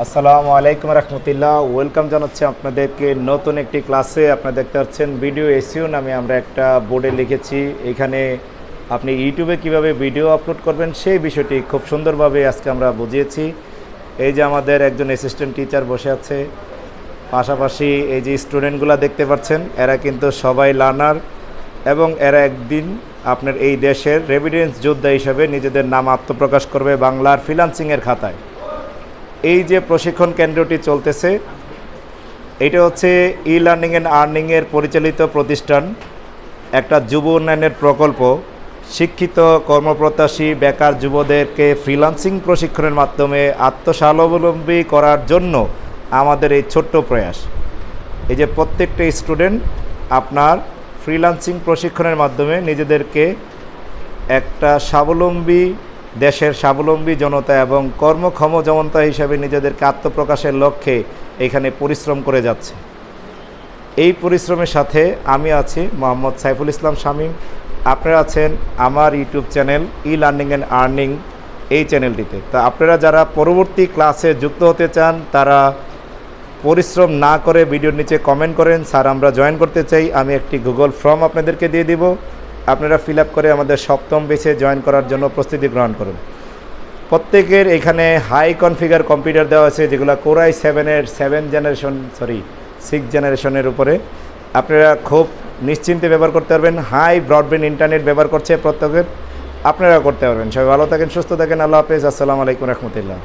আসসালামু আলাইকুম রহমতুল্লাহ। ওয়েলকাম জানাচ্ছি আপনাদেরকে নতুন একটি ক্লাসে। আপনারা দেখতে পাচ্ছেন ভিডিও এসইও নামে আমরা একটা বোর্ডে লিখেছি। এখানে আপনি ইউটিউবে কিভাবে ভিডিও আপলোড করবেন সেই বিষয়টি খুব সুন্দরভাবে আজকে আমরা বুঝিয়েছি। এই যে আমাদের একজন অ্যাসিস্ট্যান্ট টিচার বসে আছে, পাশাপাশি এই যে স্টুডেন্টগুলো দেখতে পাচ্ছেন এরা কিন্তু সবাই লার্নার এবং এরা একদিন আপনার এই দেশের রেভিডেন্স যোদ্ধা হিসাবে নিজেদের নাম আত্মপ্রকাশ করবে বাংলার ফ্রিল্যান্সিংয়ের খাতায়। এই যে প্রশিক্ষণ কেন্দ্রটি চলতেছে এটা হচ্ছে ই লার্নিং অ্যান্ড আর্নিংয়ের পরিচালিত প্রতিষ্ঠান, একটা যুব উন্নয়নের প্রকল্প। শিক্ষিত কর্মপ্রত্যাশী বেকার যুবদেরকে ফ্রিল্যান্সিং প্রশিক্ষণের মাধ্যমে আত্মস্বাবলম্বী করার জন্য আমাদের এই ছোট্ট প্রয়াস। এই যে প্রত্যেকটা স্টুডেন্ট আপনার ফ্রিল্যান্সিং প্রশিক্ষণের মাধ্যমে নিজেদেরকে একটা স্বাবলম্বী দেশের স্বাবলম্বী জনতা এবং কর্মক্ষম জনতা হিসাবে নিজেদেরকে আত্মপ্রকাশের লক্ষ্যে এখানে পরিশ্রম করে যাচ্ছে। এই পরিশ্রমের সাথে আমি আছি মোহাম্মদ সাইফুল ইসলাম শামীম। আপনারা আছেন আমার YouTube channel e learning and earning এই চ্যানেলটিতে। তা আপনারা যারা পরবর্তী ক্লাসে যুক্ত হতে চান তারা পরিশ্রম না করে ভিডিওর নিচে কমেন্ট করেন, স্যার আমরা জয়েন করতে চাই। আমি একটি গুগল ফর্ম আপনাদেরকে দিয়ে দিব, আপনারা ফিল আপ করে আমাদের সপ্তম বেচে জয়েন করার জন্য প্রস্তুতি গ্রহণ করুন। প্রত্যেকের এখানে হাই কনফিগার কম্পিউটার দেওয়া আছে, যেগুলো কোরাই 6 জেনারেশনের উপরে আপনারা খুব নিশ্চিন্তে ব্যবহার করতে পারবেন। হাই ব্রডব্যান্ড ইন্টারনেট ব্যবহার করছে প্রত্যেকের, আপনারা করতে পারবেন। সবাই ভালো থাকেন, সুস্থ থাকেন। আল্লাহ হাফেজ। আসসালামু আলাইকুম রহমতুল্লাহ।